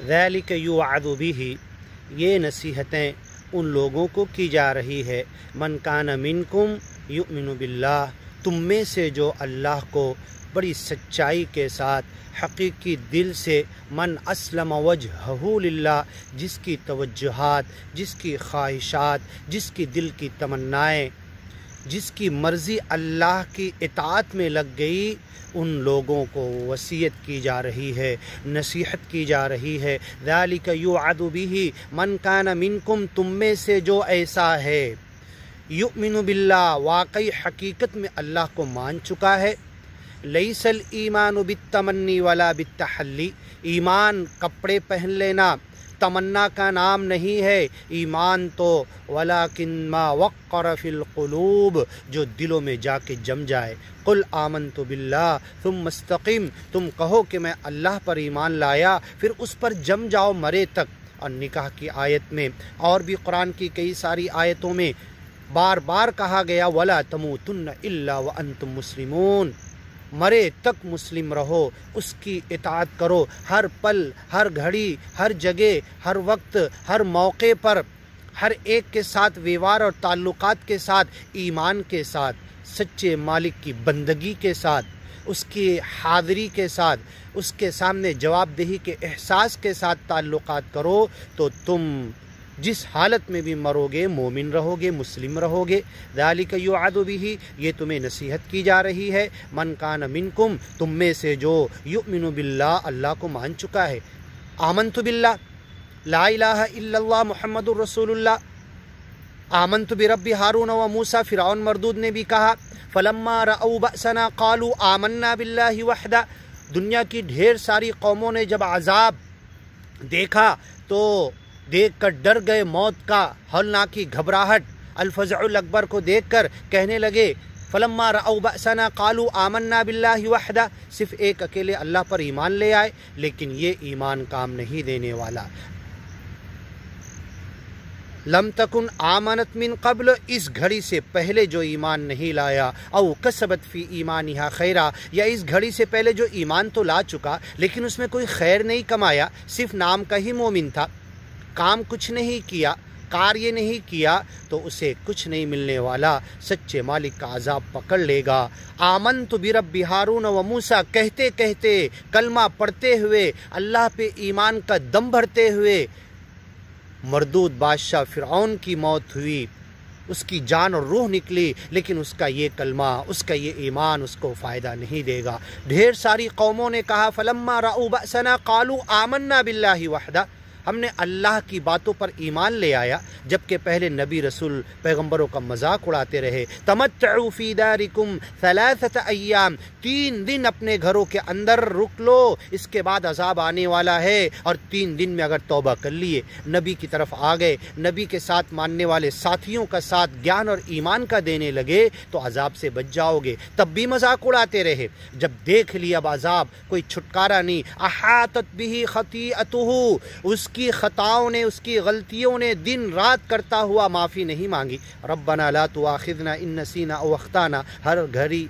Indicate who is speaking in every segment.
Speaker 1: ذالک یوعظ بہ، یہ نصیحتیں ان لوگوں کو کی جا رہی ہے، من کان منکم یؤمن باللہ، تم میں سے جو اللہ کو بڑی سچائی کے ساتھ حقیقی دل سے، من اسلم وجہہ للہ، جس کی توجہات، جس کی خواہشات، جس کی دل کی تمنائیں، جس کی مرضی اللہ کی اطاعت میں لگ گئی، ان لوگوں کو وصیت کی جا رہی ہے، نصیحت کی جا رہی ہے۔ ذالک یوعظ بہ من کان منکم، تم میں سے جو ایسا ہے، یؤمن باللہ، واقعی حقیقت میں اللہ کو مان چکا ہے۔ لیس الایمان بالتمنی ولا بالتحلی، ایمان کپڑے پہن لینا، تمنا کا نام نہیں ہے، ایمان تو ولیکن ما وقر فی القلوب، جو دلوں میں جا کے جم جائے۔ قل آمنت باللہ ثم استقم، تم کہو کہ میں اللہ پر ایمان لایا، پھر اس پر جم جاؤ مرے تک۔ اور نکاح کی آیت میں اور بھی قرآن کی کئی ساری آیتوں میں بار بار کہا گیا ولا تموتن الا وانتم مسلمون، مرے تک مسلم رہو، اس کی اطاعت کرو، ہر پل، ہر گھڑی، ہر جگہ، ہر وقت، ہر موقع پر، ہر ایک کے ساتھ ویوہار اور تعلقات کے ساتھ، ایمان کے ساتھ، سچے مالک کی بندگی کے ساتھ، اس کی حاضری کے ساتھ، اس کے سامنے جواب دہی کے احساس کے ساتھ تعلقات کرو، تو تم جس حالت میں بھی مرو گے مومن رہو گے، مسلم رہو گے۔ ذالک یوعظ بہ، یہ تمہیں نصیحت کی جا رہی ہے، من کان منکم، تم میں سے جو یؤمن باللہ، اللہ کو مان چکا ہے۔ آمنت باللہ، لا الہ الا اللہ محمد الرسول اللہ، آمنت برب ہارون و موسیٰ، فرعون مردود نے بھی کہا، فلما رأوا بأسنا قالوا آمنا باللہ وحدہ، دنیا کی ڈھیر ساری قوموں نے جب عذاب دیکھا تو دیکھ کر ڈر گئے، موت کا ہولناکی گھبراہٹ، الفزع الاکبر کو دیکھ کر کہنے لگے فلما رأوا بأسنا قالوا آمنا باللہ وحدہ، صرف ایک اکیلے اللہ پر ایمان لے آئے، لیکن یہ ایمان کام نہیں دینے والا۔ لم تکن آمنت من قبل، اس گھڑی سے پہلے جو ایمان نہیں لایا، او کسبت فی ایمانہا خیرا، یا اس گھڑی سے پہلے جو ایمان تو لا چکا لیکن اس میں کوئی خیر نہیں کمایا، صرف نام کا ہی مومن تھا، کام کچھ نہیں کیا، کاریہ نہیں کیا، تو اسے کچھ نہیں ملنے والا، سچے مالک کا عذاب پکڑ لے گا۔ آمنت برب ہارون و موسیٰ کہتے کہتے، کلمہ پڑھتے ہوئے، اللہ پہ ایمان کا دم بھرتے ہوئے، مردود بادشاہ فرعون کی موت ہوئی، اس کی جان اور روح نکلی، لیکن اس کا یہ کلمہ، اس کا یہ ایمان اس کو فائدہ نہیں دے گا۔ ڈھیر ساری قوموں نے کہا فلما رأوا بأسنا قالوا آمنا باللہ وحدہ، ہم نے اللہ کی باتوں پر ایمان لے آیا، جبکہ پہلے نبی رسول پیغمبروں کا مذاق اڑاتے رہے۔ تمتعوا فی دارکم ثلاثۃ ایام، 3 دن اپنے گھروں کے اندر رک لو، اس کے بعد عذاب آنے والا ہے، اور 3 دن میں اگر توبہ کر لیے، نبی کی طرف آ گئے، نبی کے ساتھ ماننے والے ساتھیوں کا ساتھ گیان اور ایمان کا دینے لگے، تو عذاب سے بچ جاؤ گے۔ تب بھی مذاق اڑاتے رہے، جب دیکھ لیا اب عذاب کوئی چھٹکارا نہیں، احاطت بہ خطیئتہ، اس کی خطاؤں نے، اس کی غلطیوں نے دن رات کرتا ہوا معافی نہیں مانگی۔ ربنا لا تؤاخذنا ان نسینا او اخطانا، ہر گھڑی،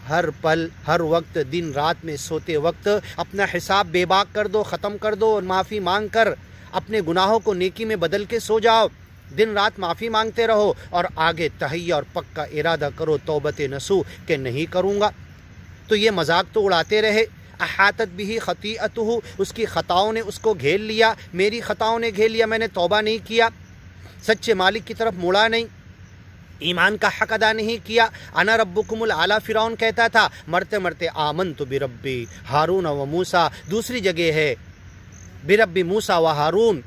Speaker 1: ہر پل، ہر وقت، دن رات میں سوتے وقت اپنا حساب بے باک کر دو، ختم کر دو، اور معافی مانگ کر اپنے گناہوں کو نیکی میں بدل کے سو جاؤ، دن رات معافی مانگتے رہو، اور آگے تہیہ اور پکا ارادہ کرو توبت نسو کہ نہیں کروں گا۔ تو یہ مذاق تو اڑاتے رہے۔ احاطت بہ خطیئتہ، اس کی خطاؤں نے اس کو گھیر لیا، میری خطاؤں نے گھیر لیا، میں نے توبہ نہیں کیا، سچے مالک کی طرف مڑا نہیں، ایمان کا حق ادا نہیں کیا۔ انا ربکم الاعلی فرعون کہتا تھا، مرتے مرتے آمنت برب ہارون و موسیٰ، دوسری جگہ ہے برب موسیٰ و ہارون،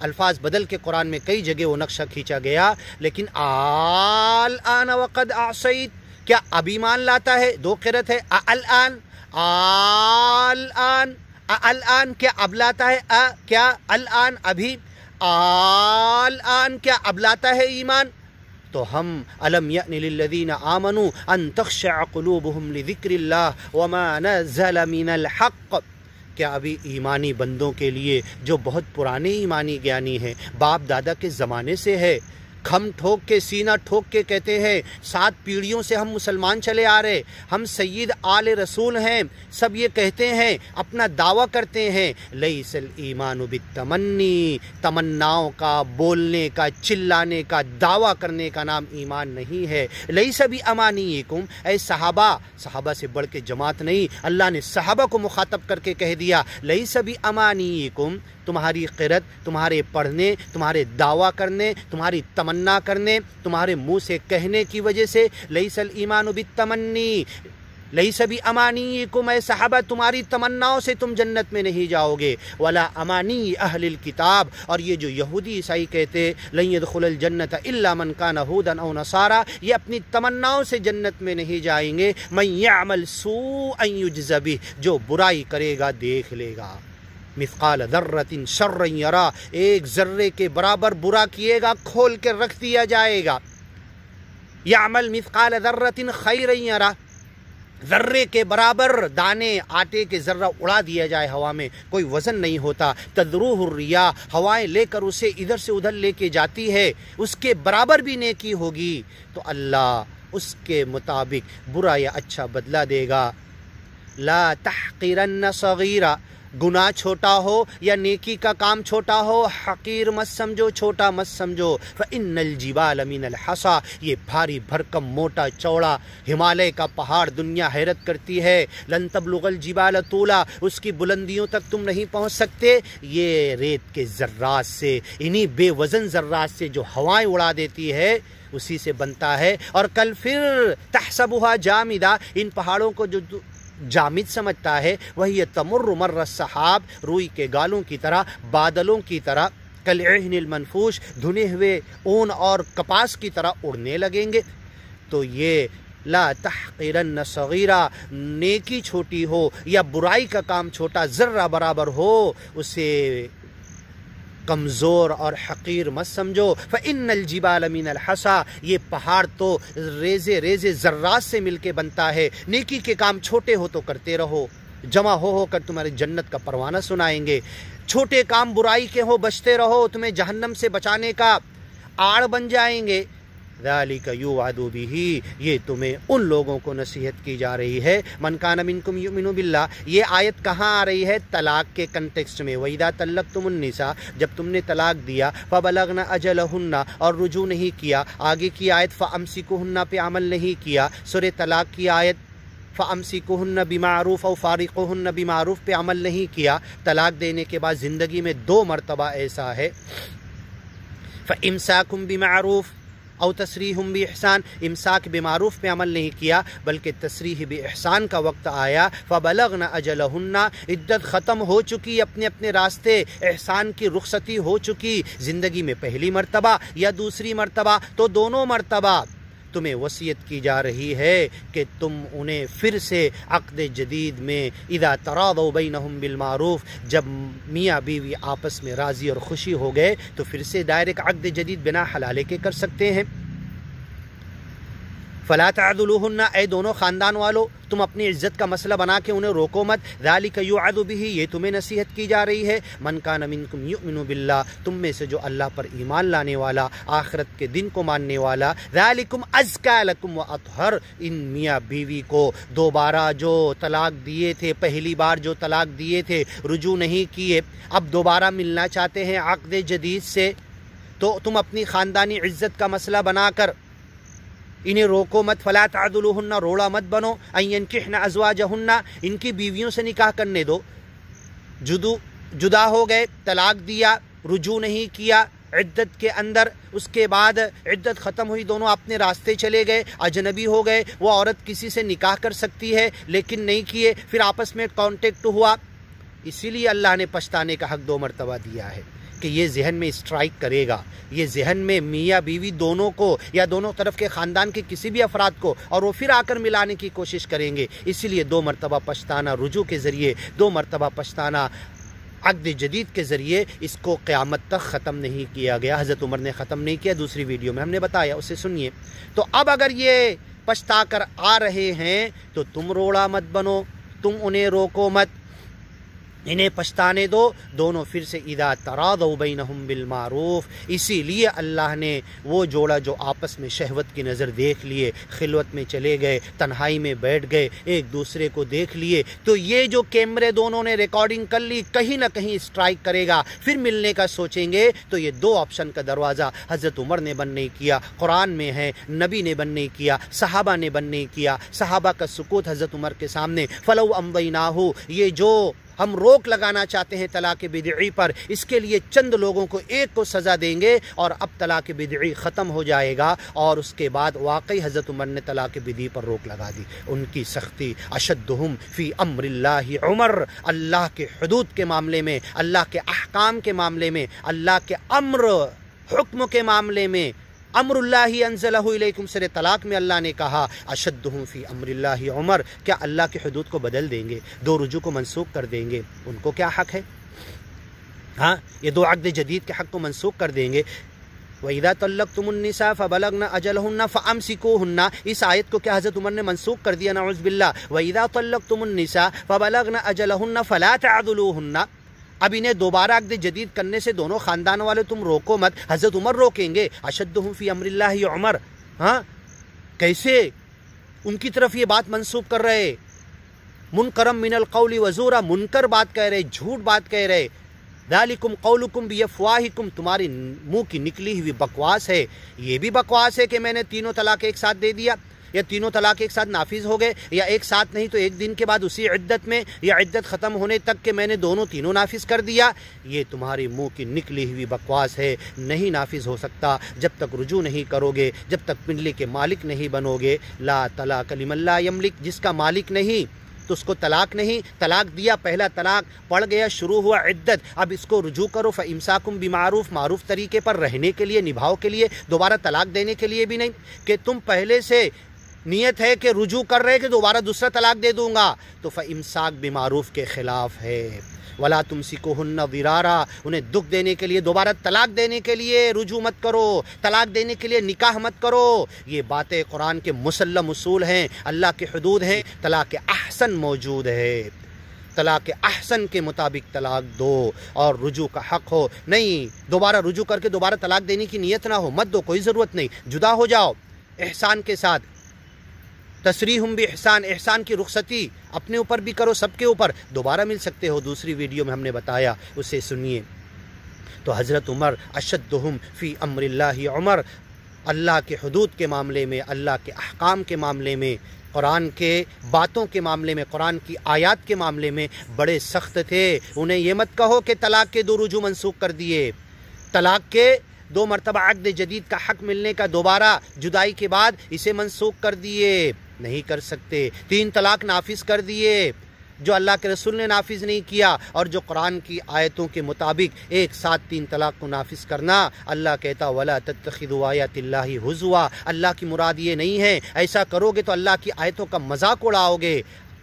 Speaker 1: الفاظ بدل کے قرآن میں کئی جگہ وہ نقشہ کھینچا گیا، لیکن الآن وقد عصیت، کیا اب ایمان لاتا ہے؟ 2 قرأت ہے، الآن، الآن، الآن کیا اب لاتا ہے؟ کیا الآن ابھی؟ الآن کیا اب لاتا ہے ایمان؟ تو ہم الم یأن للذین آمنوا ان تخشع قلوبہم لذکر اللہ وما نزل من الحق، کیا ابھی ایمانی بندوں کے لیے جو بہت پرانے ایمانی گیانی ہیں، باپ دادا کے زمانے سے ہے، کھم ٹھوک کے سینہ ٹھوک کے کہتے ہیں 7 پیڑھیوں سے ہم مسلمان چلے آ رہے، ہم سید آل رسول ہیں، سب یہ کہتے ہیں، اپنا دعویٰ کرتے ہیں لیس الایمان بالتمنی، تمناؤں کا، بولنے کا، چلانے کا، دعویٰ کرنے کا نام ایمان نہیں ہے۔ لیس بامانیکم، اے صحابہ سے بڑھ کے جماعت نہیں، اللہ نے صحابہ کو مخاطب کر کے کہہ دیا لیس بامانیکم، تمہاری قرت، تمہارے پڑھنے، تمہارے دعویٰ کرنے، تمہاری تمنا کرنے، تمہارے منہ سے کہنے کی وجہ سے لیس الایمان بالتمنی، لیس بامانیکم، اے صحابہ تمہاری تمناؤں سے تم جنت میں نہیں جاؤ گے، ولا امانی اہل الکتاب، اور یہ جو یہودی عیسائی کہتے لن يدخل الجنت الا من كان هودا او نصارى، یہ اپنی تمناؤں سے جنت میں نہیں جائیں گے۔ من يعمل سوءا يجز به، جو برائی کرے گا دیکھ لے گا، مثقال ذرۃ شرا یرا، ایک ذرے کے برابر برا کیے گا کھول کے رکھ دیا جائے گا۔ یعمل مثقال ذرۃ خیرا یرا، ذرے کے برابر دانے آٹے کے ذرہ اڑا دیا جائے ہوا میں، کوئی وزن نہیں ہوتا، تذروہ الریاح، ہوائیں لے کر اسے ادھر سے ادھر لے کے جاتی ہے، اس کے برابر بھی نیکی ہوگی تو اللہ اس کے مطابق برا یا اچھا بدلہ دے گا۔ لا تحقرن صغیرہ، گناہ چھوٹا ہو یا نیکی کا کام چھوٹا ہو، حقیر مت سمجھو، چھوٹا مت سمجھو۔ فإن الجبال من الحصى، یہ بھاری بھرکم موٹا چوڑا ہمالیہ کا پہاڑ دنیا حیرت کرتی ہے، لن تبلغ الجبال طولا، اس کی بلندیوں تک تم نہیں پہنچ سکتے، یہ ریت کے ذرات سے، انہی بے وزن ذرات سے جو ہوائیں اڑا دیتی ہے اسی سے بنتا ہے۔ اور کل پھر تحسبها جامدہ، ان پہاڑوں کو جو جامد سمجھتا ہے، وہی تمر مر السحاب، روئی کے گالوں کی طرح، بادلوں کی طرح، کالعہن المنفوش، دھنے ہوئے اون اور کپاس کی طرح اڑنے لگیں گے۔ تو یہ لا تحقرن صغیرہ، نیکی چھوٹی ہو یا برائی کا کام چھوٹا ذرہ برابر ہو، اسے کمزور اور حقیر مت سمجھو۔ فإن الجبال من الحصى، یہ پہاڑ تو ریزے ریزے ذرات سے مل کے بنتا ہے، نیکی کے کام چھوٹے ہو تو کرتے رہو، جمع ہو کر تمہارے جنت کا پروانہ سنائیں گے، چھوٹے کام برائی کے ہو بچتے رہو، تمہیں جہنم سے بچانے کا آڑ بن جائیں گے۔ ذالک یوعد بہ، یہ تمہیں ان لوگوں کو نصیحت کی جا رہی ہے، من کان منکم یؤمن باللہ۔ یہ آیت کہاں آ رہی ہے؟ طلاق کے کنٹیکسٹ میں، وَإِذَا طَلَّقْتُمُ النِّسَاءَ، جب تم نے طلاق دیا، فَبَلَغْنَ أَجَلَهُنَّ، اور رجوع نہیں کیا، آگے کی آیت فَأَمْسِكُوهُنَّ پہ عمل نہیں کیا، سورہ طلاق کی آیت فَأَمْسِكُوهُنَّ بِمَعْرُوفٍ أَوْ فَارِقُوهُنَّ بِمَعْرُوفٍ پہ عمل نہیں کیا۔ طلاق دینے کے بعد زندگی میں 2 مرتبہ ایسا ہے، فَإِمْسَاكٌ بِمَعْرُوفٍ او تسریح بِإِحْسَان، امساک بمعروف پہ عمل نہیں کیا بلکہ تسریح بِإِحْسان کا وقت آیا، فَبَلَغْنَ أَجَلَهُنَّ، عدت ختم ہو چکی، اپنے اپنے راستے، احسان کی رخصتی ہو چکی، زندگی میں پہلی مرتبہ یا دوسری مرتبہ تو دونوں مرتبہ تمہیں وصیت کی جا رہی ہے کہ تم انہیں پھر سے عقد جدید میں اذا تراضوا بینہم بالمعروف، جب میاں بیوی آپس میں راضی اور خوشی ہو گئے تو پھر سے ڈائریکٹ عقد جدید بنا حلالے کے کر سکتے ہیں۔ فلا تعذلوہن، اے دونوں خاندان والو، تم اپنی عزت کا مسئلہ بنا کے انہیں روکو مت، ذالک یوعظ بہ، یہ تمہیں نصیحت کی جا رہی ہے، من کان منکم یؤمن باللہ، تم میں سے جو اللہ پر ایمان لانے والا، آخرت کے دن کو ماننے والا، ذالکم ازکی لکم واطہر، ان میاں بیوی کو دوبارہ جو طلاق دیے تھے، پہلی بار جو طلاق دیے تھے، رجوع نہیں کیے، اب دوبارہ ملنا چاہتے ہیں عقد جدید سے، تو تم اپنی خاندانی عزت کا مسئلہ بنا کر انہیں روکو مت، فلا تعذلوہن، روڑا مت بنو، ان ینکحن ازواجہن، ان کی بیویوں سے نکاح کرنے دو، جدا ہو گئے، طلاق دیا، رجوع نہیں کیا عدت کے اندر، اس کے بعد عدت ختم ہوئی، دونوں اپنے راستے چلے گئے، اجنبی ہو گئے، وہ عورت کسی سے نکاح کر سکتی ہے لیکن نہیں کیے، پھر آپس میں کانٹیکٹ ہوا، اسی لیے اللہ نے پچھتانے کا حق 2 مرتبہ دیا ہے کہ یہ ذہن میں اسٹرائک کرے گا، یہ ذہن میں میاں بیوی دونوں کو یا دونوں طرف کے خاندان کے کسی بھی افراد کو، اور وہ پھر آ کر ملانے کی کوشش کریں گے، اسی لیے 2 مرتبہ پچھتانا رجوع کے ذریعے، 2 مرتبہ پچھتانا عقد جدید کے ذریعے، اس کو قیامت تک ختم نہیں کیا گیا، حضرت عمر نے ختم نہیں کیا، دوسری ویڈیو میں ہم نے بتایا، اسے سنیے۔ تو اب اگر یہ پچھتا کر آ رہے ہیں تو تم روڑا مت بنو، تم انہیں روکو مت، انہیں پچھتانے دو، دونوں پھر سے اذا تراضوا بینہم بالمعروف۔ اسی لیے اللہ نے وہ جوڑا جو آپس میں شہوت کی نظر دیکھ لیے، خلوت میں چلے گئے، تنہائی میں بیٹھ گئے، ایک دوسرے کو دیکھ لیے، تو یہ جو کیمرے دونوں نے ریکارڈنگ کر لی کہیں نہ کہیں اسٹرائک کرے گا، پھر ملنے کا سوچیں گے، تو یہ دو آپشن کا دروازہ حضرت عمر نے بند نہیں کیا، قرآن میں ہے، نبی نے بند نہیں کیا، صحابہ نے بند نہیں کیا، صحابہ کا سکوت حضرت عمر کے سامنے۔ فلو امضیناہ، یہ جو ہم روک لگانا چاہتے ہیں طلاق بدعی پر، اس کے لیے چند لوگوں کو ایک کو سزا دیں گے اور اب طلاق بدعی ختم ہو جائے گا، اور اس کے بعد واقعی حضرت عمر نے طلاق بدعی پر روک لگا دی۔ ان کی سختی اشدہم فی امر اللہ عمر، اللہ کے حدود کے معاملے میں، اللہ کے احکام کے معاملے میں، اللہ کے امر حکم کے معاملے میں، امر اللہ انزلہ الیکم سر طلاق میں اللہ نے کہا اشدہم فی امر اللہ عمر، کیا اللہ کے حدود کو بدل دیں گے، دو رجوع کو منسوخ کر دیں گے؟ ان کو کیا حق ہے؟ ہاں، یہ دو عقد جدید کے حق کو منسوخ کر دیں گے۔ وَإِذَا طَلَّقْتُمُ النِّسَاءَ فَبَلَغْنَ أَجَلَهُنَّ فَأَمْسِكُوهُنَّ، اس آیت کو کیا حضرت عمر نے منسوخ کر دیا؟ نعوذ باللہ۔ وَإِذَا طَلَّقْتُمُ النِّسَاءَ فَبَلَغْنَ أَجَلَهُنَّ فَلَا تَعْضُلُوهُنَّ، اب انہیں دوبارہ عقد جدید کرنے سے دونوں خاندان والے تم روکو مت، حضرت عمر روکیں گے۔ اشدہم فی امر اللہ عمر، ہاں کیسے ان کی طرف یہ بات منسوخ کر رہے؟ منکرم من القول وزورا، منکر بات کہہ رہے، جھوٹ بات کہہ رہے۔ ذالکم قولکم بیفواہکم، تمہاری منہ کی نکلی ہوئی بکواس ہے۔ یہ بھی بکواس ہے کہ میں نے تینوں طلاق ایک ساتھ دے دیا، یا تینوں طلاق ایک ساتھ نافذ ہو گئے، یا ایک ساتھ نہیں تو ایک دن کے بعد اسی عدت میں یا عدت ختم ہونے تک کہ میں نے تینوں نافذ کر دیا۔ یہ تمہاری منہ کی نکلی ہوئی بکواس ہے، نہیں نافذ ہو سکتا جب تک رجوع نہیں کرو گے، جب تک پنڈلی کے مالک نہیں بنو گے۔ لا طلاق لمن لا یملک، جس کا مالک نہیں تو اس کو طلاق نہیں، طلاق دیا، پہلا طلاق پڑ گیا، شروع ہوا عدت، اب اس کو رجوع کرو۔ فَإِمْسَاكُمْ بِمَعْرُوف، معروف طریقے پر رہنے کے لیے، نبھاؤ کے لیے، دوبارہ طلاق دینے کے لیے بھی نہیں کہ تم پہلے سے نیت ہے کہ رجوع کر رہے کہ دوبارہ دوسرا طلاق دے دوں گا، تو فَإِمْسَاك بِمَعْرُوف کے خلاف ہے۔ وَلَا تُمْسِكُوهُنَّ ضِرَارًا، انہیں دکھ دینے کے لیے، دوبارہ طلاق دینے کے لیے رجوع مت کرو، طلاق دینے کے لیے نکاح مت کرو۔ یہ باتیں قرآن کے مسلم اصول ہیں، اللہ کے حدود ہیں۔ طلاق احسن موجود ہے، طلاق احسن کے مطابق طلاق دو اور رجوع کا حق ہو، نہیں دوبارہ رجوع کر کے دوبارہ طلاق دینے کی نیت نہ ہو، مت دو، کوئی ضرورت نہیں، جدا ہو جاؤ احسان کے ساتھ۔ تسریحم باحسان، احسان کی رخصتی اپنے اوپر بھی کرو، سب کے اوپر، دوبارہ مل سکتے ہو، دوسری ویڈیو میں ہم نے بتایا، اسے سنیے۔ تو حضرت عمر اشدہم فی امر اللہ عمر، اللہ کے حدود کے معاملے میں، اللہ کے احکام کے معاملے میں، قرآن کے باتوں کے معاملے میں، قرآن کی آیات کے معاملے میں بڑے سخت تھے۔ انہیں یہ مت کہو کہ طلاق کے 2 رجوع منسوخ کر دیے، طلاق کے 2 مرتبہ عقد جدید کا حق ملنے کا دوبارہ جدائی کے بعد اسے منسوخ کر دیے، نہیں کر سکتے۔ 3 طلاق نافذ کر دیے جو اللہ کے رسول نے نافذ نہیں کیا، اور جو قرآن کی آیتوں کے مطابق ایک ساتھ 3 طلاق کو نافذ کرنا، اللہ کہتا وَلَا تَتَّخِذُوا آیَاتِ اللَّهِ هُزُوًا، اللہ کی مراد یہ نہیں ہے، ایسا کرو گے تو اللہ کی آیتوں کا مذاق اڑاؤ گے۔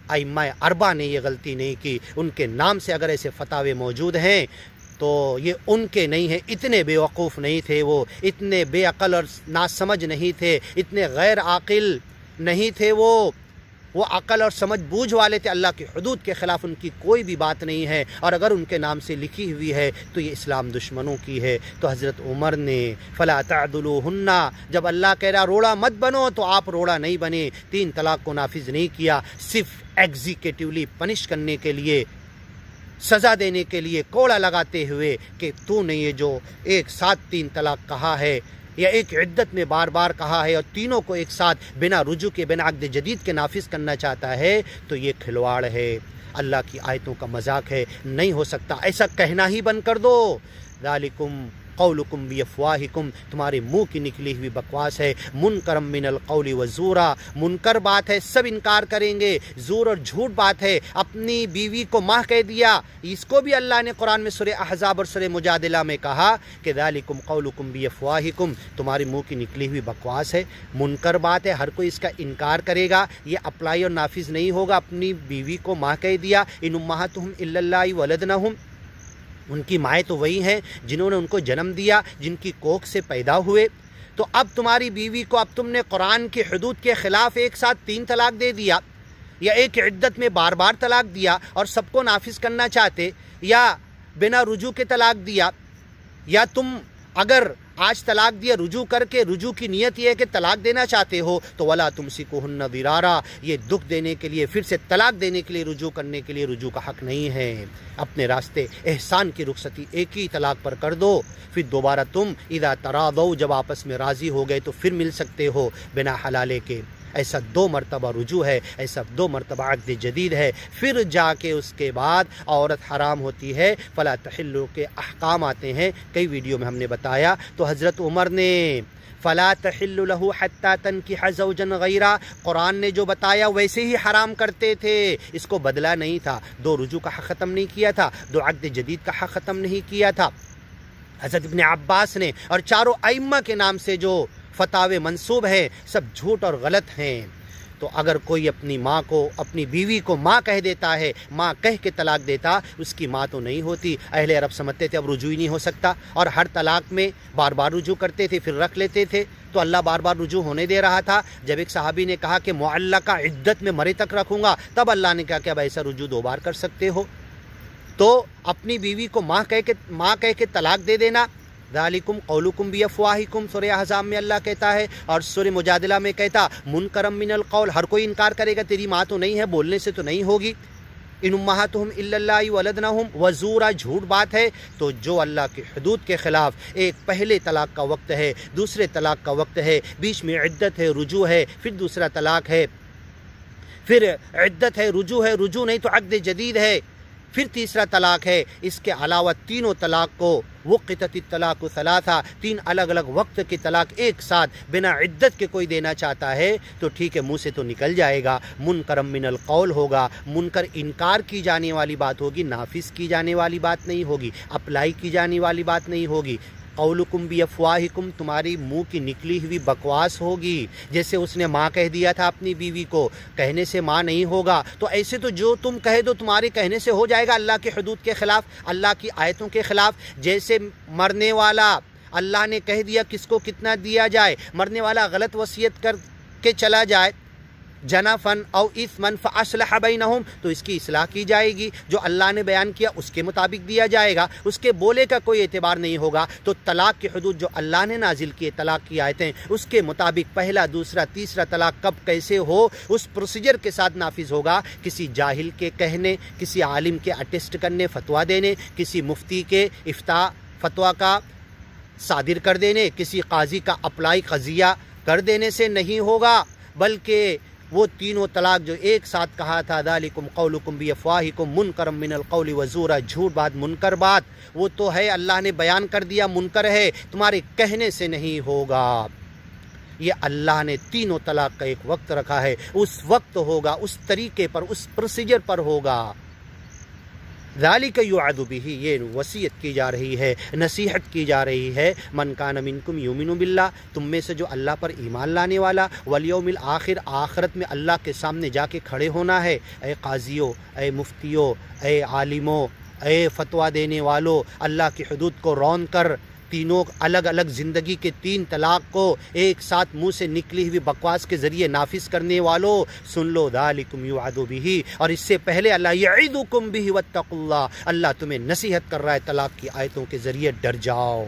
Speaker 1: ائمہ اربعہ نے یہ غلطی نہیں کی، ان کے نام سے اگر ایسے فتاوے موجود ہیں تو یہ ان کے نہیں ہیں، اتنے بے وقوف نہیں تھے وہ، اتنے بے عقل اور ناسمجھ نہیں تھے، اتنے غیر عاقل نہیں تھے وہ عقل اور سمجھ بوجھ والے تھے۔ اللہ کی حدود کے خلاف ان کی کوئی بھی بات نہیں ہے، اور اگر ان کے نام سے لکھی ہوئی ہے تو یہ اسلام دشمنوں کی ہے۔ تو حضرت عمر نے فلا تعدلوہن، جب اللہ کہہ رہا روڑا مت بنو تو آپ روڑا نہیں بنے، 3 طلاق کو نافذ نہیں کیا، صرف ایگزیکٹولی پنش کرنے کے لیے، سزا دینے کے لیے، کوڑا لگاتے ہوئے کہ تو نے یہ جو ایک ساتھ 3 طلاق کہا ہے یا ایک عدت میں بار بار کہا ہے اور تینوں کو ایک ساتھ بنا رجوع کے، بنا عقد جدید کے نافذ کرنا چاہتا ہے، تو یہ کھلواڑ ہے، اللہ کی آیتوں کا مذاق ہے، نہیں ہو سکتا، ایسا کہنا ہی بند کر دو۔ ذالکم قولکم بیفواہکم، تمہارے منہ کی نکلی ہوئی بکواس ہے۔ منکرم من القول وزورا، منکر بات ہے، سب انکار کریں گے، زور اور جھوٹ بات ہے۔ اپنی بیوی کو ماں کہہ دیا، اس کو بھی اللہ نے قرآن میں سورہ احزاب اور سورہ مجادلہ میں کہا کہ ذالکم قولکم بیفواہکم، تمہارے منہ کی نکلی ہوئی بکواس ہے، منکر بات ہے، ہر کوئی اس کا انکار کرے گا، یہ اپلائی اور نافذ نہیں ہوگا۔ اپنی بیوی کو ماں کہہ دیا، ان امہاتہم الا اللہ ولدنہم، ان کی مائیں تو وہی ہیں جنہوں نے ان کو جنم دیا، جن کی کوکھ سے پیدا ہوئے۔ تو اب تمہاری بیوی کو اب تم نے قرآن کی حدود کے خلاف ایک ساتھ 3 طلاق دے دیا، یا ایک عدت میں بار بار طلاق دیا اور سب کو نافذ کرنا چاہتے، یا بنا رجوع کے طلاق دیا، یا تم اگر آج طلاق دیا رجوع کر کے رجوع کی نیت یہ ہے کہ طلاق دینا چاہتے ہو تو ولا تمسکوہن ضرارا، یہ دکھ دینے کے لیے پھر سے طلاق دینے کے لیے رجوع کرنے کے لیے رجوع کا حق نہیں ہے۔ اپنے راستے احسان کی رخصتی ایک ہی طلاق پر کر دو، پھر دوبارہ تم اذا تراضوا جب آپس میں راضی ہو گئے تو پھر مل سکتے ہو بنا حلالے کے۔ ایسا 2 مرتبہ رجوع ہے، ایسا 2 مرتبہ عقد جدید ہے، پھر جا کے اس کے بعد عورت حرام ہوتی ہے۔ فلا تحل کے احکام آتے ہیں، کئی ویڈیو میں ہم نے بتایا۔ تو حضرت عمر نے فلا تحل له حتى تنكح زوجا غيرا، قرآن نے جو بتایا ویسے ہی حرام کرتے تھے، اس کو بدلا نہیں تھا، 2 رجوع کا حق ختم نہیں کیا تھا، 2 عقد جدید کا حق ختم نہیں کیا تھا۔ حضرت ابن عباس نے اور چاروں ائمہ کے نام سے جو فتاوے منسوب ہیں سب جھوٹ اور غلط ہیں۔ تو اگر کوئی اپنی ماں کو، اپنی بیوی کو ماں کہہ دیتا ہے، ماں کہہ کے طلاق دیتا، اس کی ماں تو نہیں ہوتی۔ اہل عرب سمجھتے تھے اب رجوع ہی نہیں ہو سکتا، اور ہر طلاق میں بار بار رجوع کرتے تھے پھر رکھ لیتے تھے، تو اللہ بار بار رجوع ہونے دے رہا تھا۔ جب ایک صحابی نے کہا کہ معلقہ عدت میں مرے تک رکھوں گا، تب اللہ نے کہا کہ اب ایسا رجوع 2 بار کر سکتے ہو۔ تو اپنی بیوی کو ماں کہہ کے طلاق دے دینا، ذالکم قولکم بافواہکم، سورہ احزاب میں اللہ کہتا ہے، اور سورہ مجادلہ میں کہتا منکرم من القول، ہر کوئی انکار کرے گا تیری ماں تو نہیں ہے، بولنے سے تو نہیں ہوگی۔ ان امہاتہم الا اللہ ولدنہم، وزورا، جھوٹ بات ہے۔ تو جو اللہ کی حدود کے خلاف، ایک پہلے طلاق کا وقت ہے، دوسرے طلاق کا وقت ہے، بیچ میں عدت ہے، رجوع ہے، پھر دوسرا طلاق ہے، پھر عدت ہے، رجوع نہیں تو عقد جدید ہے، پھر تیسرا طلاق ہے۔ اس کے علاوہ تینوں طلاق کو وقتت الطلاق ثلاثہ، 3 الگ الگ وقت کی طلاق ایک ساتھ بنا عدت کے کوئی دینا چاہتا ہے تو ٹھیک ہے، منہ سے تو نکل جائے گا، منکرم من القول ہوگا، منکر انکار کی جانے والی بات ہوگی، نافذ کی جانے والی بات نہیں ہوگی، اپلائی کی جانے والی بات نہیں ہوگی۔ قولکم بافواہکم، تمہاری منہ کی نکلی ہوئی بکواس ہوگی، جیسے اس نے ماں کہہ دیا تھا اپنی بیوی کو، کہنے سے ماں نہیں ہوگا، تو ایسے تو جو تم کہہ دو تمہارے کہنے سے ہو جائے گا، اللہ کی حدود کے خلاف، اللہ کی آیتوں کے خلاف۔ جیسے مرنے والا اللہ نے کہہ دیا کس کو کتنا دیا جائے، مرنے والا غلط وصیت کر کے چلا جائے، جنفن او اثمن فاصلح بینہم، تو اس کی اصلاح کی جائے گی، جو اللہ نے بیان کیا اس کے مطابق دیا جائے گا، اس کے بولے کا کوئی اعتبار نہیں ہوگا۔ تو طلاق کی حدود جو اللہ نے نازل کیے، طلاق کی آیتیں، اس کے مطابق پہلا، دوسرا، تیسرا طلاق کب کیسے ہو، اس پروسیجر کے ساتھ نافذ ہوگا۔ کسی جاہل کے کہنے، کسی عالم کے اٹیسٹ کرنے، فتویٰ دینے، کسی مفتی کے فتویٰ کا صادر کر دینے، کسی قاضی کا اپلائی قضیہ کر دینے سے نہیں ہوگا، بلکہ وہ تینوں طلاق جو ایک ساتھ کہا تھا، ذالکم قولکم بافواہکم منکرم من القول وزورا، جھوٹ بات، منکر بات، وہ تو ہے، اللہ نے بیان کر دیا منکر ہے، تمہارے کہنے سے نہیں ہوگا۔ یہ اللہ نے تینوں طلاق کا ایک وقت رکھا ہے، اس وقت ہوگا، اس طریقے پر، اس پروسیجر پر ہوگا۔ ذالک یوعظ بہ، یہ وصیت کی جا رہی ہے، نصیحت کی جا رہی ہے، من کان منکم یؤمن باللہ، تم میں سے جو اللہ پر ایمان لانے والا، والیوم الآخر، آخرت میں اللہ کے سامنے جا کے کھڑے ہونا ہے۔ اے قاضیوں، اے مفتیوں، اے عالموں، اے فتویٰ دینے والوں، اللہ کی حدود کو رون کر تینوں الگ الگ زندگی کے 3 طلاق کو ایک ساتھ منہ سے نکلی ہوئی بکواس کے ذریعے نافذ کرنے والوں، سن لو، ذالکم یوعظ بہ، اور اس سے پہلے اللہ یعظکم بہ واتقوا اللہ، اللہ تمہیں نصیحت کر رہا ہے طلاق کی آیتوں کے ذریعے، ڈر جاؤ،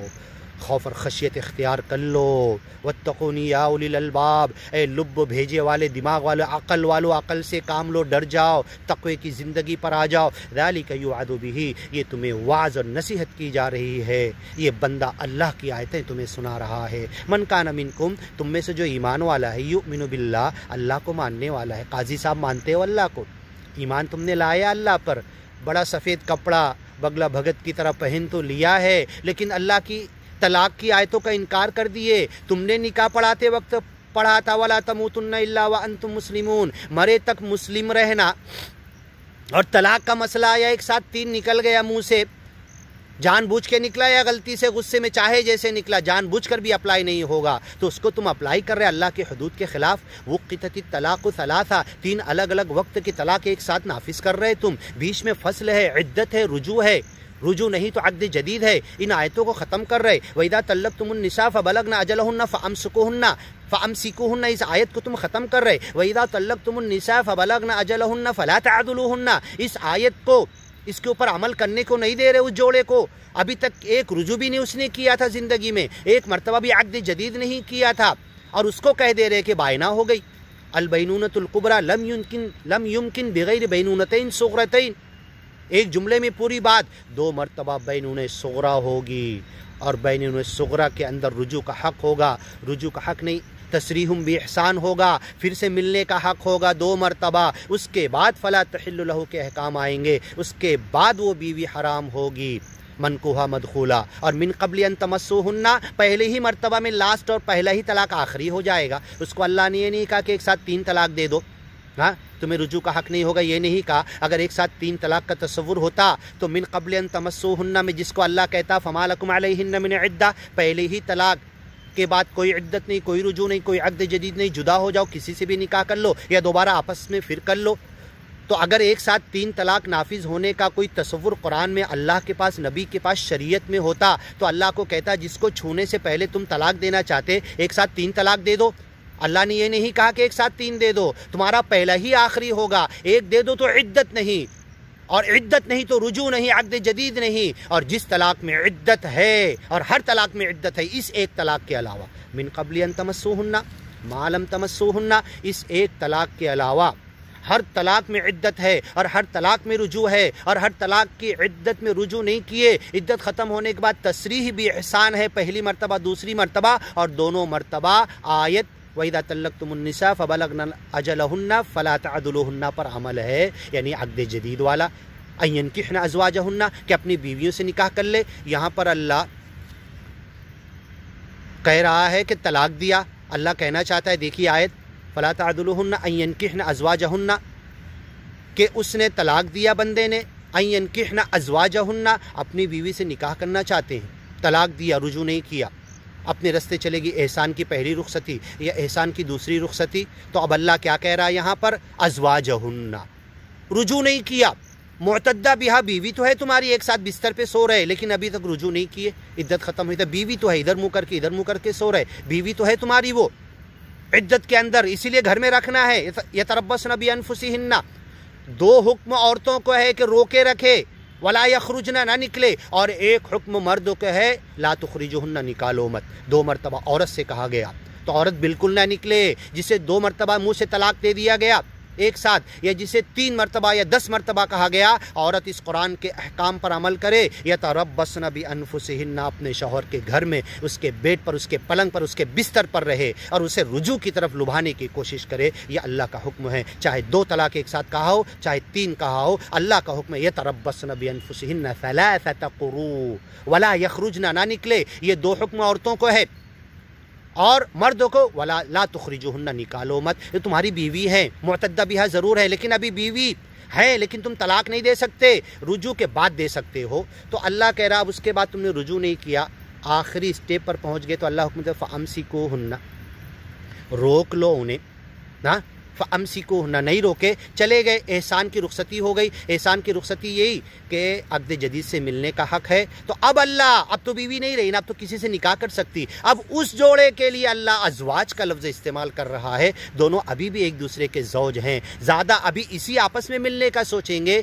Speaker 1: خوف اور خشیت اختیار کر لو۔ واتقونی یا اولی الالباب، اے لب بھیجے والے، دماغ والے، عقل والو، عقل سے کام لو، ڈر جاؤ، تقوی کی زندگی پر آ جاؤ۔ ذالک یوعظ بہ، یہ تمہیں وعظ اور نصیحت کی جا رہی ہے، یہ بندہ اللہ کی آیتیں تمہیں سنا رہا ہے۔ من کان منکم، تم میں سے جو ایمان والا ہے، یؤمن باللہ، اللہ کو ماننے والا ہے۔ قاضی صاحب مانتے ہو اللہ کو، ایمان تم نے لایا اللہ پر، بڑا سفید کپڑا بگلا بھگت کی طرح پہن تو لیا ہے، لیکن اللہ کی طلاق کی آیتوں کا انکار کر دیے۔ تم نے نکاح پڑھاتے وقت پڑھا تھا وَلَا تَمُوتُنَّ إِلَّا وَأَنْتُمْ مُسْلِمُونَ، مرے تک مسلم رہنا، اور طلاق کا مسئلہ آیا ایک ساتھ 3 نکل گیا منہ سے، جان بوجھ کے نکلا یا غلطی سے غصے میں چاہے جیسے نکلا، جان بوجھ کر بھی اپلائی نہیں ہوگا، تو اس کو تم اپلائی کر رہے اللہ کے حدود کے خلاف۔ وقتت الطلاق ثلاثہ، 3 الگ الگ وقت کی طلاق ایک ساتھ نافذ کر رہے تم، بیچ میں فصل ہے، عدت ہے، رجوع ہے، رجوع نہیں تو عقد جدید ہے. ان آیتوں کو ختم کر رہے. وَإِذَا طَلَّقْتُمُ النِّسَاءَ فَبَلَغْنَ أَجَلَهُنَّ فَأَمْسِكُوهُنَّ اس آیت کو تم ختم کر رہے. وَإِذَا طَلَّقْتُمُ النِّسَاءَ فَبَلَغْنَ أَجَلَهُنَّ فَلَا تَعْضُلُوهُنَّ اس آیت کو اس کے اوپر عمل کرنے کو نہیں دے رہے اس جوڑے کو. ابھی تک ایک رجوع بھی نہیں اس نے کیا تھا زندگی میں, ایک مرتبہ بھی عقد جدید نہیں کیا تھا, اور اس کو کہہ دے رہے کہ بائنا ہو گئی. البینونۃ الکبریٰ لم یمکن بغیر بینونتین صغرتین. ایک جملے میں پوری بات, 2 مرتبہ بینون صغرا ہوگی, اور بینون صغرا کے اندر رجوع کا حق ہوگا. رجوع کا حق نہیں, تسریحم باحسان ہوگا, پھر سے ملنے کا حق ہوگا 2 مرتبہ. اس کے بعد فلا تحل لہ کے احکام آئیں گے, اس کے بعد وہ بیوی حرام ہوگی منکوحہ مدخولہ. اور من قبل ان تمسوہن پہلے ہی مرتبہ میں لاسٹ اور پہلا ہی طلاق آخری ہو جائے گا. اس کو اللہ نے یہ نہیں کہا کہ ایک ساتھ 3 طلاق دے دو, ہاں تمہیں رجوع کا حق نہیں ہوگا, یہ نہیں کہا. اگر ایک ساتھ 3 طلاق کا تصور ہوتا تو من قبل ان تمسوہن میں جس کو اللہ کہتا فما لکم علیہن من عدہ, پہلے ہی طلاق کے بعد کوئی عدت نہیں, کوئی رجوع نہیں, کوئی عقد جدید نہیں, جدا ہو جاؤ, کسی سے بھی نکاح کر لو یا دوبارہ آپس میں پھر کر لو. تو اگر ایک ساتھ 3 طلاق نافذ ہونے کا کوئی تصور قرآن میں اللہ کے پاس نبی کے پاس شریعت میں ہوتا تو اللہ کو کہتا جس کو چھونے سے پہلے تم طلاق دینا چاہتے ایک ساتھ 3 طلاق دے دو. اللہ نے یہ نہیں کہا کہ ایک ساتھ 3 دے دو, تمہارا پہلا ہی آخری ہوگا. ایک دے دو تو عدت نہیں, اور عدت نہیں تو رجوع نہیں, عقد جدید نہیں. اور جس طلاق میں عدت ہے, اور ہر طلاق میں عدت ہے اس ایک طلاق کے علاوہ, من قبل ان تمسوہن ما لم تمسوہن, اس ایک طلاق کے علاوہ ہر طلاق میں عدت ہے, اور ہر طلاق میں رجوع ہے, اور ہر طلاق کی عدت میں رجوع نہیں کیے. عدت ختم ہونے کے بعد تصریح بھی احسان ہے, پہلی مرتبہ دوسری مرتبہ, اور دونوں مرتبہ آیت وَإِذَا طَلَّقْتُمُ النِّسَاءَ فَبَلَغْنَ أَجَلَهُنَّ فَلَا تَعْضُلُوهُنَّ پر عمل ہے, یعنی عقد جدید والا. أَن يَنكِحْنَ أَزْوَاجَهُنَّ کہ اپنی بیویوں سے نکاح کر لے. یہاں پر اللہ کہہ رہا ہے کہ طلاق دیا, اللہ کہنا چاہتا ہے دیکھیے آیت فَلَا تَعْضُلُوهُنَّ أَن يَنكِحْنَ أَزْوَاجَهُنَّ کہ اس نے طلاق دیا بندے نے, أَن يَنكِحْنَ أَزْوَاجَهُنَّ اپنی بیوی سے نکاح کرنا چاہتے ہیں, طلاق دیا, رجوع نہیں کیا, اپنے رستے چلے گی احسان کی پہلی رخصتی یا احسان کی دوسری رخصتی. تو اب اللہ کیا کہہ رہا ہے یہاں پر, ازواجہن, رجوع نہیں کیا. معتدہ بیہا بیوی تو ہے تمہاری, ایک ساتھ بستر پہ سو رہے لیکن ابھی تک رجوع نہیں کیے, عدت ختم ہوئی. تو بیوی تو ہے, ادھر منہ کر کے ادھر منہ کر کے سو رہے, بیوی تو ہے تمہاری وہ عدت کے اندر, اسی لیے گھر میں رکھنا ہے. یتربصن بانفسہن, 2 حکم عورتوں کو ہے کہ روکے رکھے, ولا یخرجن نہ نکلے, اور ایک حکم مردوں کے ہے لا تخرجوہن نکالو مت. 2 مرتبہ عورت سے کہا گیا, تو عورت بالکل نہ نکلے. جسے 2 مرتبہ منہ سے طلاق دے دیا گیا ایک ساتھ, یا جسے 3 مرتبہ یا 10 مرتبہ کہا گیا, عورت اس قرآن کے احکام پر عمل کرے. یتربصن بانفسہن, اپنے شوہر کے گھر میں, اس کے بیڈ پر, اس کے پلنگ پر, اس کے بستر پر رہے, اور اسے رجوع کی طرف لبھانے کی کوشش کرے. یہ اللہ کا حکم ہے, چاہے 2 طلاق ایک ساتھ کہا ہو, چاہے 3 کہا ہو, اللہ کا حکم ہے. یتربصن بانفسہن ثلاثۃ قروء ولا یخرجن, نہ نکلے. یہ 2 حکم عورتوں کو ہے, اور مردوں کو ولا لا تخرجوہن, نکالو مت. یہ تمہاری بیوی ہے, معتدہ بیہا ضرور ہے لیکن ابھی بیوی ہے, لیکن تم طلاق نہیں دے سکتے, رجوع کے بعد دے سکتے ہو. تو اللہ کہہ رہا اب اس کے بعد تم نے رجوع نہیں کیا, آخری سٹیپ پر پہنچ گئے, تو اللہ حکم دے فامسکوہن, روک لو انہیں نا. فامسکوہن, نہیں روکے, چلے گئے, احسان کی رخصتی ہو گئی. احسان کی رخصتی یہی کہ عقد جدید سے ملنے کا حق ہے. تو اب اللہ, اب تو بیوی نہیں رہی نا, اب تو کسی سے نکاح کر سکتی. اب اس جوڑے کے لیے اللہ ازواج کا لفظ استعمال کر رہا ہے. دونوں ابھی بھی ایک دوسرے کے زوج ہیں, زیادہ ابھی اسی آپس میں ملنے کا سوچیں گے.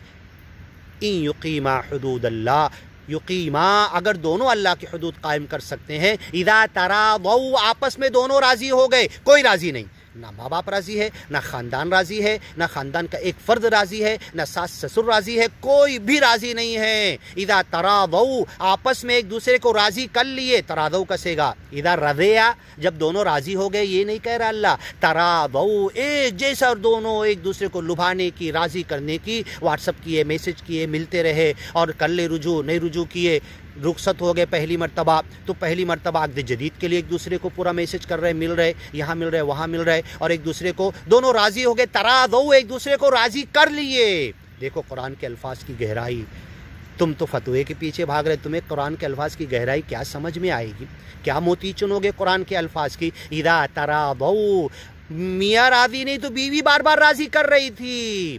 Speaker 1: ان یقیما حدود اللہ, یقیما اگر دونوں اللہ کی حدود قائم کر سکتے ہیں. اذا تراضوا, آپس میں دونوں راضی ہو گئے. کوئی راضی نہیں, نہ ماں باپ راضی ہے, نہ خاندان راضی ہے, نہ خاندان کا ایک فرد راضی ہے, نہ ساس سسر راضی ہے, کوئی بھی راضی نہیں ہے. اذا تراضوا, آپس میں ایک دوسرے کو راضی کر لیے, تراضوا کسے گا. اذا رضیا, جب دونوں راضی ہو گئے, یہ نہیں کہہ رہا اللہ. تراضوا, ایک جیسا, دونوں ایک دوسرے کو لبھانے کی, راضی کرنے کی, واٹس ایپ کیے, میسج کیے, ملتے رہے, اور کر لے رجوع, نہیں رجوع کیے, رخصت ہو گئے پہلی مرتبہ, تو پہلی مرتبہ عقد جدید کے لیے ایک دوسرے کو پورا میسج کر رہے, مل رہے, یہاں مل رہے, وہاں مل رہے, اور ایک دوسرے کو دونوں راضی ہو گئے. تراضوا, ایک دوسرے کو راضی کر لیے. دیکھو قرآن کے الفاظ کی گہرائی. تم تو فتوے کے پیچھے بھاگ رہے, تمہیں قرآن کے الفاظ کی گہرائی کیا سمجھ میں آئے گی, کیا موتی چنو گے قرآن کے الفاظ کی. اذا تراضوا, میاں راضی نہیں تو بیوی بار بار راضی کر رہی تھی,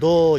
Speaker 1: 2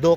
Speaker 1: 2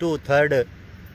Speaker 1: 2/3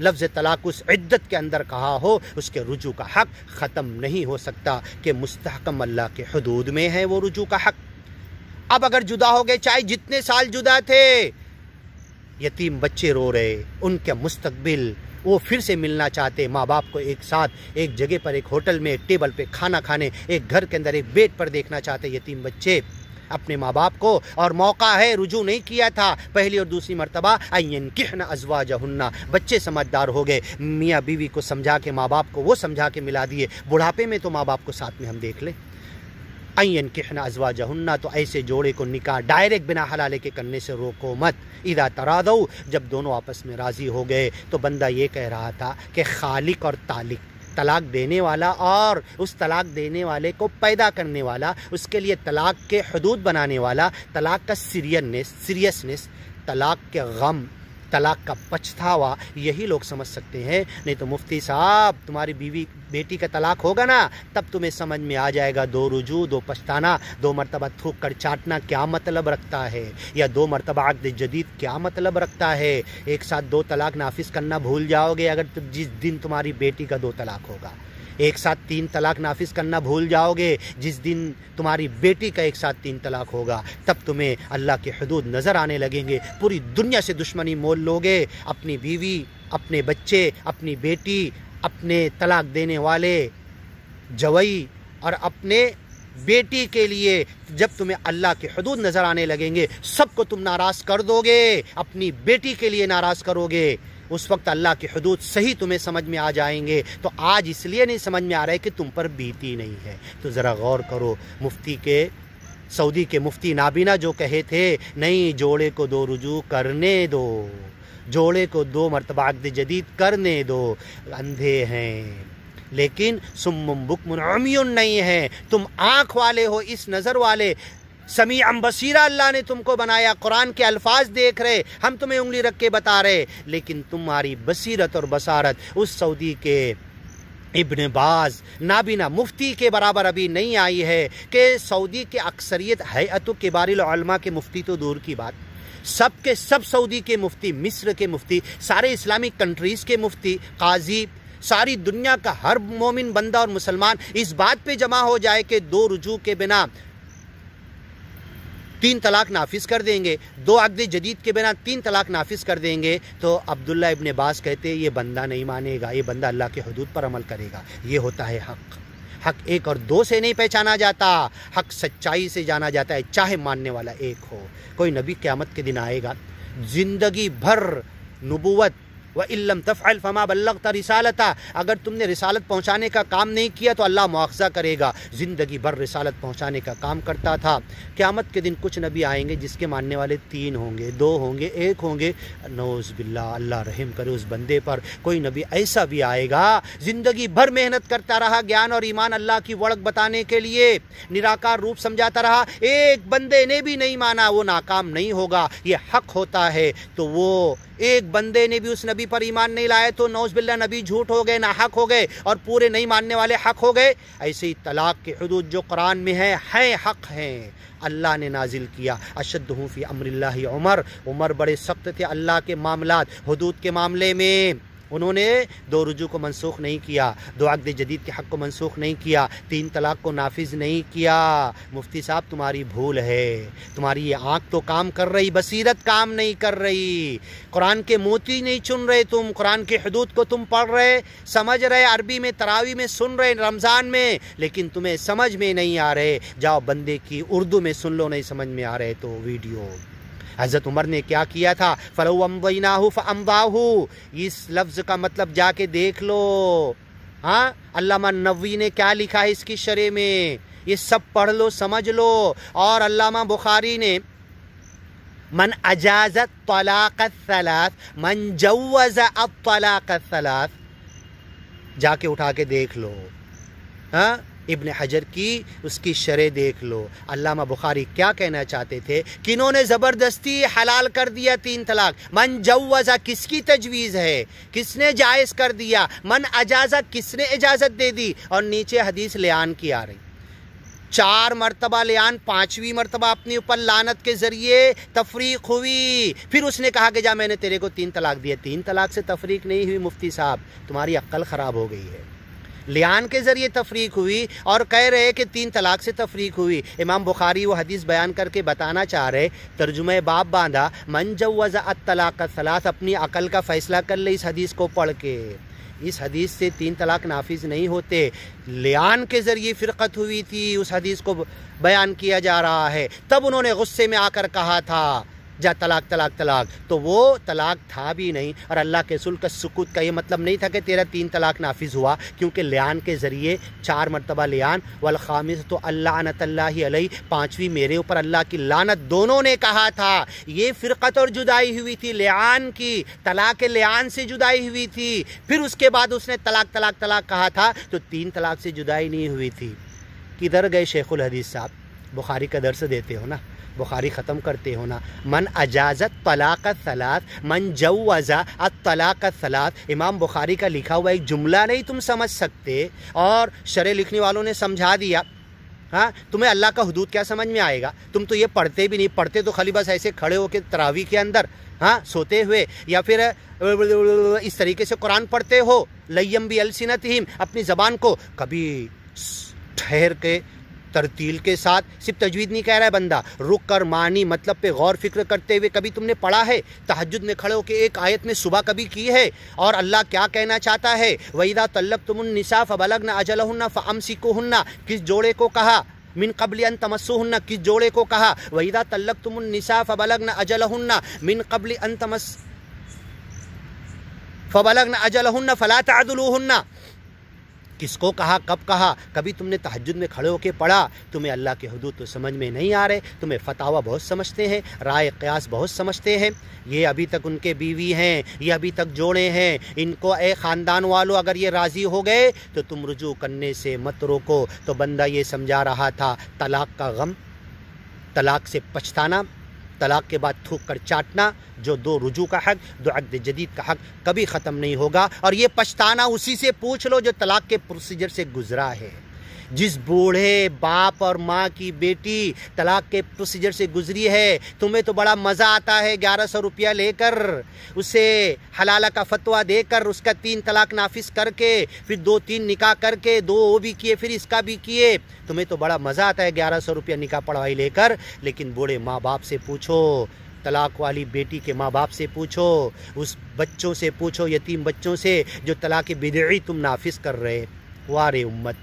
Speaker 1: لفظ طلاق اس عدت کے اندر کہا ہو، اس کے رجوع کا حق ختم نہیں ہو سکتا کہ مستحکم اللہ کے حدود میں ہے وہ رجوع کا حق۔ اب اگر جدا ہو گئے، چاہے جتنے سال جدا تھے، یتیم بچے رو رہے، ان کے مستقبل وہ پھر سے ملنا چاہتے، ماں باپ کو ایک ساتھ ایک جگہ پر، ایک ہوٹل میں، ایک ٹیبل پہ کھانا کھانے، ایک گھر کے اندر ایک بیڈ پر دیکھنا چاہتے یتیم بچے اپنے ماں باپ کو، اور موقع ہے، رجوع نہیں کیا تھا پہلی اور دوسری مرتبہ، اینکحن ازواجہن، بچے سمجھدار ہو گئے، میاں بیوی کو سمجھا کے، ماں باپ کو وہ سمجھا کے ملا دیے، بڑھاپے میں تو ماں باپ کو ساتھ میں ہم دیکھ لیں، اینکحن ازواجہن، تو ایسے جوڑے کو نکاح ڈائریکٹ بنا حلالے کے کرنے سے روکو مت۔ اذا ترادوا، جب دونوں آپس میں راضی ہو گئے، تو بندہ یہ کہہ رہا تھا کہ خالق اور طالق، طلاق دینے والا اور اس طلاق دینے والے کو پیدا کرنے والا، اس کے لیے طلاق کے حدود بنانے والا، طلاق کا سیریسنس، طلاق کے غم، طلاق کا پچھتاوا، یہی لوگ سمجھ سکتے ہیں۔ نہیں تو مفتی صاحب، تمہاری بیٹی کا طلاق ہوگا نا، تب تمہیں سمجھ میں آ جائے گا 2 رجوع 2 پچھتانا، 2 مرتبہ تھوک کر چاٹنا کیا مطلب رکھتا ہے، یا 2 مرتبہ عقد جدید کیا مطلب رکھتا ہے۔ ایک ساتھ 2 طلاق نافذ کرنا بھول جاؤ گے اگر جس دن تمہاری بیٹی کا 2 طلاق ہوگا، ایک ساتھ 3 طلاق نافذ کرنا بھول جاؤ گے جس دن تمہاری بیٹی کا ایک ساتھ 3 طلاق ہوگا، تب تمہیں اللہ کے حدود نظر آنے لگیں گے، پوری دنیا سے دشمنی مول لوگے، اپنی بیوی، اپنے بچے، اپنی بیٹی، اپنے طلاق دینے والے جوئی اور اپنے بیٹی کے لیے جب تمہیں اللہ کے حدود نظر آنے لگیں گے، سب کو تم ناراض کر دو گے، اپنی بیٹی کے لیے ناراض کرو گے، اس وقت اللہ کے حدود صحیح تمہیں سمجھ میں آ جائیں گے۔ تو آج اس لیے نہیں سمجھ میں آ رہا ہے کہ تم پر بیتی نہیں ہے، تو ذرا غور کرو۔ سعودی کے مفتی نابینا جو کہے تھے، نہیں جوڑے کو 2 رجوع کرنے دو، جوڑے کو 2 مرتبہ عقد جدید کرنے دو، اندھے ہیں لیکن سم بکم عمی نہیں ہے، تم آنکھ والے ہو، اس نظر والے، سمیع بصیرہ اللہ نے تم کو بنایا، قرآن کے الفاظ دیکھ رہے، ہم تمہیں انگلی رکھ کے بتا رہے، لیکن تمہاری بصیرت اور بصارت اس سعودی کے ابن باز نابینا مفتی کے برابر ابھی نہیں آئی ہے کہ سعودی کے اکثریت ہیئت کبار العلماء کے مفتی تو دور کی بات، سب کے سب سعودی کے مفتی، مصر کے مفتی، سارے اسلامک کنٹریز کے مفتی، قاضی، ساری دنیا کا ہر مومن بندہ اور مسلمان اس بات پہ جمع ہو جائے کہ 2 رجوع کے بنا 3 طلاق نافذ کر دیں گے، 2 عقد جدید کے بنا 3 طلاق نافذ کر دیں گے، تو عبداللہ ابن باز کہتے یہ بندہ نہیں مانے گا، یہ بندہ اللہ کے حدود پر عمل کرے گا۔ یہ ہوتا ہے حق۔ حق 1 اور 2 سے نہیں پہچانا جاتا، حق سچائی سے جانا جاتا ہے، چاہے ماننے والا ایک ہو۔ کوئی نبی قیامت کے دن آئے گا، زندگی بھر نبوت وَإِن لَّمْ تَفْعَلْ فَمَا بَلَّغْتَ رِسَالَتَهُ، اگر تم نے رسالت پہنچانے کا کام نہیں کیا تو اللہ مواخذہ کرے گا۔ زندگی بھر رسالت پہنچانے کا کام کرتا تھا۔ قیامت کے دن کچھ نبی آئیں گے جس کے ماننے والے 3 ہوں گے، 2 ہوں گے، 1 ہوں گے، نعوذ باللہ، اللہ رحم کرے اس بندے پر۔ کوئی نبی ایسا بھی آئے گا، زندگی بھر محنت کرتا رہا، گیان اور ایمان اللہ کی وڑک بتانے کے لیے، نراکار روپ سمجھاتا رہا، ایک بندے نے بھی نہیں مانا، وہ ناکام نہیں ہوگا۔ یہ حق ہوتا ہے، تو وہ ایک بندے نے بھی اس نبی پر ایمان نہیں لائے تو نعوذ باللہ نبی جھوٹ ہو گئے، ناحق ہو گئے، اور پورے نہیں ماننے والے حق ہو گئے۔ ایسے ہی طلاق کے حدود جو قرآن میں ہیں حق ہیں، اللہ نے نازل کیا۔ اشدہ فی امر اللہ عمر بڑے سخت تھے اللہ کے معاملات، حدود کے معاملے میں۔ انہوں نے 2 رجوع کو منسوخ نہیں کیا، 2 عقد جدید کے حق کو منسوخ نہیں کیا، 3 طلاق کو نافذ نہیں کیا۔ مفتی صاحب تمہاری بھول ہے، تمہاری یہ آنکھ تو کام کر رہی، بصیرت کام نہیں کر رہی، قرآن کے موتی نہیں چن رہے تم، قرآن کے حدود کو تم پڑھ رہے، سمجھ رہے، عربی میں تراویح میں سن رہے، رمضان میں، لیکن تمہیں سمجھ میں نہیں آ رہے۔ جاؤ بندے کی اردو میں سن لو، نہیں سمجھ میں آ رہے تو ویڈیو۔ حضرت عمر نے کیا کیا تھا؟ فَلَوْ أَمْضَيْنَاهُ فَأَمْضَاهُ، اس لفظ کا مطلب جا کے دیکھ لو۔ ہاں، علامہ نووی نے کیا لکھا ہے اس کی شرح میں، یہ سب پڑھ لو، سمجھ لو۔ اور علامہ بخاری نے من اجاز الطلاق الثلاث، من جوز الطلاق الثلاث، جا کے اٹھا کے دیکھ لو۔ ہاں، ابن حجر کی اس کی شرح دیکھ لو۔ علامہ بخاری کیا کہنا چاہتے تھے؟ کنہوں نے زبردستی حلال کر دیا 3 طلاق؟ من جوزہ، کس کی تجویز ہے، کس نے جائز کر دیا؟ من اجازہ، کس نے اجازت دے دی؟ اور نیچے حدیث لیان کی آ رہی، 4 مرتبہ لیان، 5ویں مرتبہ اپنے اوپر لعنت کے ذریعے تفریق ہوئی. پھر اس نے کہا کہ جا میں نے تیرے کو 3 طلاق دیا. 3 طلاق سے تفریق نہیں ہوئی مفتی صاحب، تمہاری عقل خراب ہو گئی ہے. لیان کے ذریعے تفریق ہوئی اور کہہ رہے کہ 3 طلاق سے تفریق ہوئی. امام بخاری وہ حدیث بیان کر کے بتانا چاہ رہے، ترجمہ باب باندھا، من جوز الطلاق الثلاث، اپنی عقل کا فیصلہ کر لے اس حدیث کو پڑھ کے. اس حدیث سے 3 طلاق نافذ نہیں ہوتے. لیان کے ذریعے فرقت ہوئی تھی، اس حدیث کو بیان کیا جا رہا ہے. تب انہوں نے غصے میں آ کر کہا تھا جا طلاق طلاق طلاق، تو وہ طلاق تھا بھی نہیں. اور اللہ کے رسول کا سکوت کا یہ مطلب نہیں تھا کہ تیرا 3 طلاق نافذ ہوا، کیونکہ لیان کے ذریعے 4 مرتبہ لیان، والخامس تو اللعنۃ اللہ علیہ، 5ویں میرے اوپر اللہ کی لعنت، دونوں نے کہا تھا. یہ فرقت اور جدائی ہوئی تھی لیان کی، طلاق لیان سے جدائی ہوئی تھی. پھر اس کے بعد اس نے طلاق طلاق طلاق کہا تھا، تو 3 طلاق سے جدائی نہیں ہوئی تھی. کدھر گئے شیخ الحدیث صاحب؟ بخاری کا درس دیتے ہو نا، بخاری ختم کرتے ہو نا. من اجازت طلاق الثلاث، من جوز الطلاق الثلاث، امام بخاری کا لکھا ہوا ایک جملہ نہیں تم سمجھ سکتے، اور شرح لکھنے والوں نے سمجھا دیا. ہاں، تمہیں اللہ کا حدود کیا سمجھ میں آئے گا؟ تم تو یہ پڑھتے بھی نہیں، پڑھتے تو خالی بس ایسے کھڑے ہو کے تراویح کے اندر ہاں سوتے ہوئے، یا پھر اس طریقے سے قرآن پڑھتے ہو، لیم بالسنتہم، اپنی زبان کو کبھی ٹھہر کے ترتیل کے ساتھ، صرف تجوید نہیں کہہ رہا ہے بندہ، رک کر معنی مطلب پہ غور فکر کرتے ہوئے کبھی تم نے پڑھا ہے؟ تہجد میں کھڑے ہو کے ایک آیت میں صبح کبھی کی ہے؟ اور اللہ کیا کہنا چاہتا ہے؟ وَإِذَا طَلَّقْتُمُ النِّسَاءَ فَبَلَغْنَ أَجَلَهُنَّ فَأَمْسِكُوهُنَّ، کس جوڑے کو کہا؟ من قبل ان تمسوهن، کس جوڑے کو کہا؟ وَإِذَا طَلَّقْتُمُ النِّسَاءَ فَبَلَغْنَ أَجَلَهُنَّ من قبل ان فَبَلَغْنَ أَجَلَهُنَّ فَلَا تَعْضُلُوهُنَّ، کس کو کہا، کب کہا؟ کبھی تم نے تہجد میں کھڑے ہو کے پڑھا؟ تمہیں اللہ کے حدود تو سمجھ میں نہیں آ رہے، تمہیں فتاوی بہت سمجھتے ہیں، رائے قیاس بہت سمجھتے ہیں. یہ ابھی تک ان کے بیوی ہیں، یہ ابھی تک جوڑے ہیں، ان کو اے خاندان والو اگر یہ راضی ہو گئے تو تم رجوع کرنے سے مت روکو. تو بندہ یہ سمجھا رہا تھا طلاق کا غم، طلاق سے پچھتانا، طلاق کے بعد تھوک کر چاٹنا، جو 2 رجوع کا حق، 2 عقد جدید کا حق کبھی ختم نہیں ہوگا. اور یہ پچھتانا اسی سے پوچھ لو جو طلاق کے پروسیجر سے گزرا ہے. جس بوڑھے باپ اور ماں کی بیٹی طلاق کے پروسیجر سے گزری ہے، تمہیں تو بڑا مزہ آتا ہے 1100 روپیہ لے کر، اسے حلالہ کا فتویٰ دے کر، اس کا 3 طلاق نافذ کر کے، پھر 2-3 نکاح کر کے، 2 وہ بھی کیے، پھر اس کا بھی کیے. تمہیں تو بڑا مزہ آتا ہے 1100 روپیہ نکاح پڑھوائی لے کر. لیکن بوڑھے ماں باپ سے پوچھو، طلاق والی بیٹی کے ماں باپ سے پوچھو، اس بچوں سے پوچھو، یتیم بچوں سے جو طلاق بدعی تم نافذ کر رہے. وارے امت،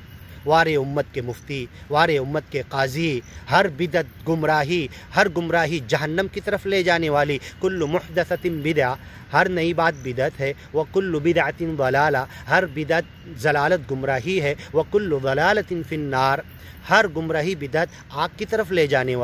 Speaker 1: وارے امت کے مفتی، وارے امت کے قاضی، ہر بدعت گمراہی، ہر گمراہی جہنم کی طرف لے جانے والی. کل محدثۃ بدعہ، ہر نئی بات بدعت ہے. وکل بدعۃ ضلالہ، ہر بدعت ضلالت گمراہی ہے. وکل ضلالۃ فی النار، ہر گمراہی بدعت آگ کی طرف لے جانے والی.